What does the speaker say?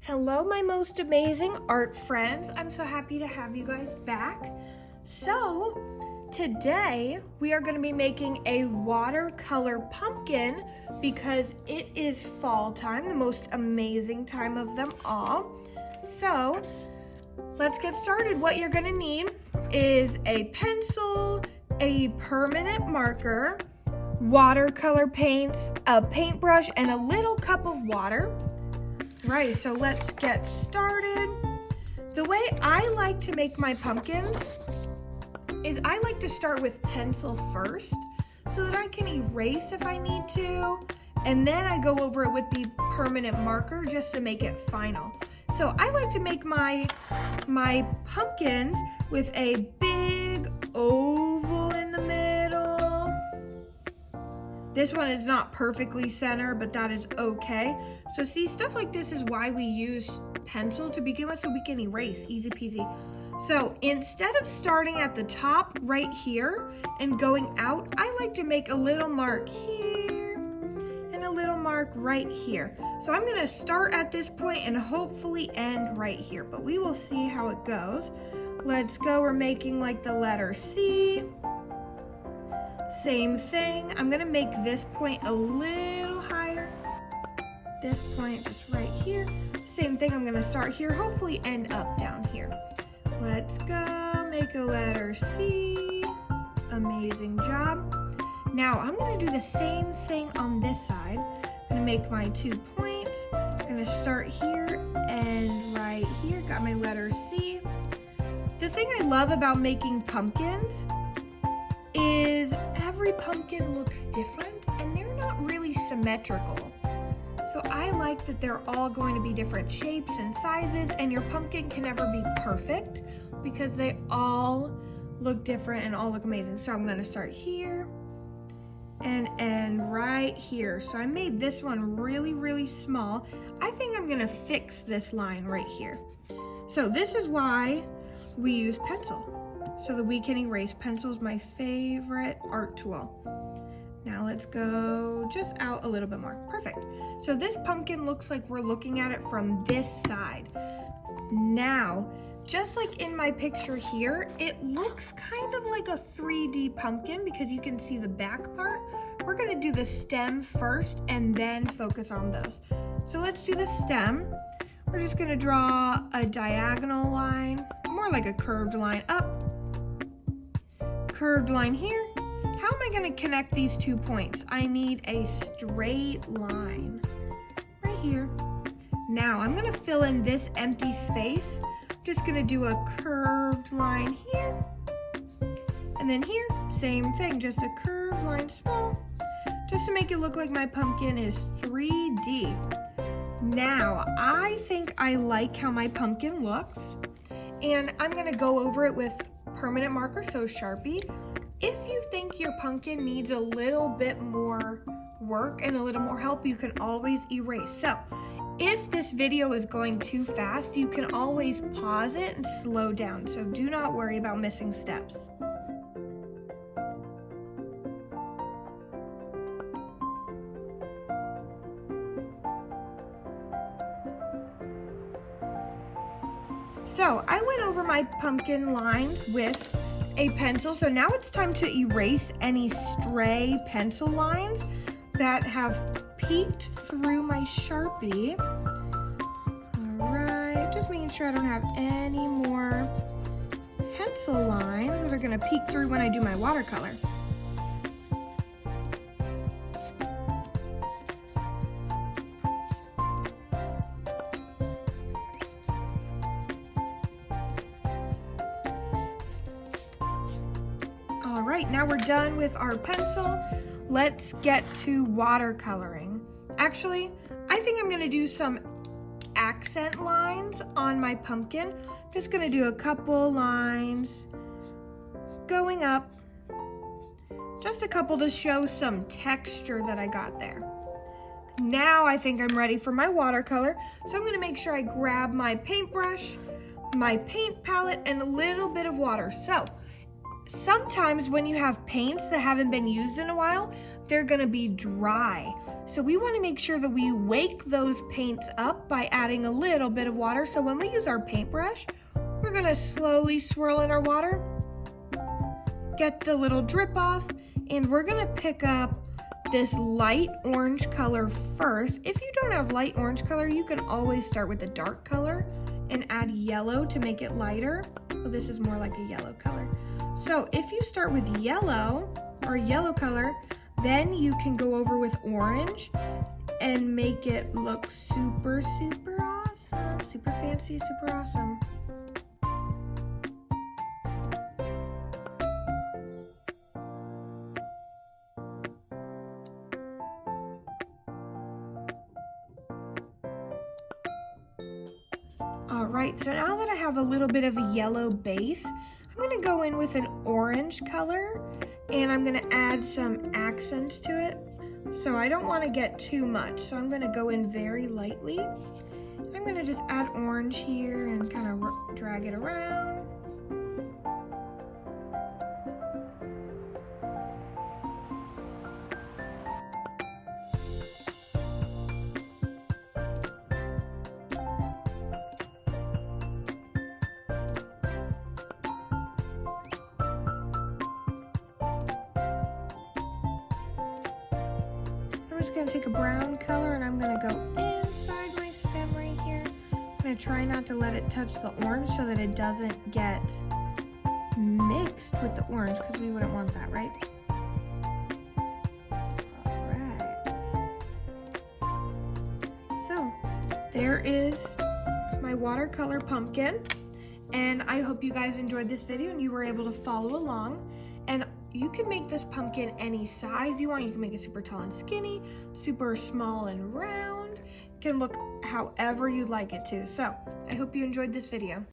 Hello, my most amazing art friends. I'm so happy to have you guys back. So, today we are going to be making a watercolor pumpkin because it is fall time, the most amazing time of them all. So, let's get started. What you're going to need is a pencil, a permanent marker, watercolor paints, a paintbrush, and a little cup of water. Right, so let's get started. The way I like to make my pumpkins is I like to start with pencil first so that I can erase if I need to, and then I go over it with the permanent marker just to make it final. So I like to make my pumpkins with a big oval in the middle. This one is not perfectly centered, but that is okay. So see, stuff like this is why we use pencil to begin with, so we can erase, easy peasy. So instead of starting at the top right here and going out, I like to make a little mark here and a little mark right here. So I'm gonna start at this point and hopefully end right here, but we will see how it goes. Let's go, we're making like the letter C. Same thing, I'm gonna make this point a little higher. This point just right here. Same thing, I'm gonna start here, hopefully end up down here. Let's go, make a letter C. Amazing job. Now I'm gonna do the same thing on this side. I'm gonna make my 2 points. I'm gonna start here and right here, got my letter C. The thing I love about making pumpkins is every pumpkin looks different and they're not really symmetrical. So I like that they're all going to be different shapes and sizes, and your pumpkin can never be perfect because they all look different and all look amazing. So I'm going to start here and end right here. So I made this one really, really small. I think I'm going to fix this line right here. So this is why we use pencil, so that we can erase. Pencil is my favorite art tool. Now let's go just out a little bit more. Perfect. So this pumpkin looks like we're looking at it from this side. Now, just like in my picture here, it looks kind of like a 3D pumpkin because you can see the back part. We're gonna do the stem first and then focus on those. So let's do the stem. We're just gonna draw a diagonal line, more like a curved line up, curved line here. How am I going to connect these 2 points? I need a straight line right here. Now I'm going to fill in this empty space. I'm just going to do a curved line here. And then here, same thing, just a curved line small, just to make it look like my pumpkin is 3D. Now, I think I like how my pumpkin looks, and I'm going to go over it with permanent marker, so Sharpie. If you think your pumpkin needs a little bit more work and a little more help, you can always erase. So if this video is going too fast, you can always pause it and slow down. So do not worry about missing steps. So I went over my pumpkin lines with a pencil, so now it's time to erase any stray pencil lines that have peeked through my Sharpie. All right, just making sure I don't have any more pencil lines that are gonna peek through when I do my watercolor. All right, now we're done with our pencil. Let's get to watercoloring. Actually, I think I'm gonna do some accent lines on my pumpkin. I'm just gonna do a couple lines going up, just a couple to show some texture that I got there. Now I think I'm ready for my watercolor. So I'm gonna make sure I grab my paintbrush, my paint palette, and a little bit of water. So sometimes when you have paints that haven't been used in a while, they're gonna be dry. So we want to make sure that we wake those paints up by adding a little bit of water. So when we use our paintbrush, we're going to slowly swirl in our water, get the little drip off, and we're going to pick up this light orange color first. If you don't have light orange color, you can always start with the dark color and add yellow to make it lighter. Well, this is more like a yellow color. So if you start with yellow or yellow color, then you can go over with orange and make it look super, super awesome. Super fancy, super awesome. All right, so now that I have a little bit of a yellow base, I'm gonna go in with an orange color and I'm gonna add some accents to it. So I don't wanna get too much, so I'm gonna go in very lightly. I'm gonna just add orange here and kind of drag it around. I'm just gonna take a brown color and I'm gonna go inside my stem right here. I'm gonna try not to let it touch the orange so that it doesn't get mixed with the orange, because we wouldn't want that, right? Alright. So, there is my watercolor pumpkin. And I hope you guys enjoyed this video and you were able to follow along. And you can make this pumpkin any size you want. You can make it super tall and skinny, super small and round. It can look however you'd like it to. So I hope you enjoyed this video.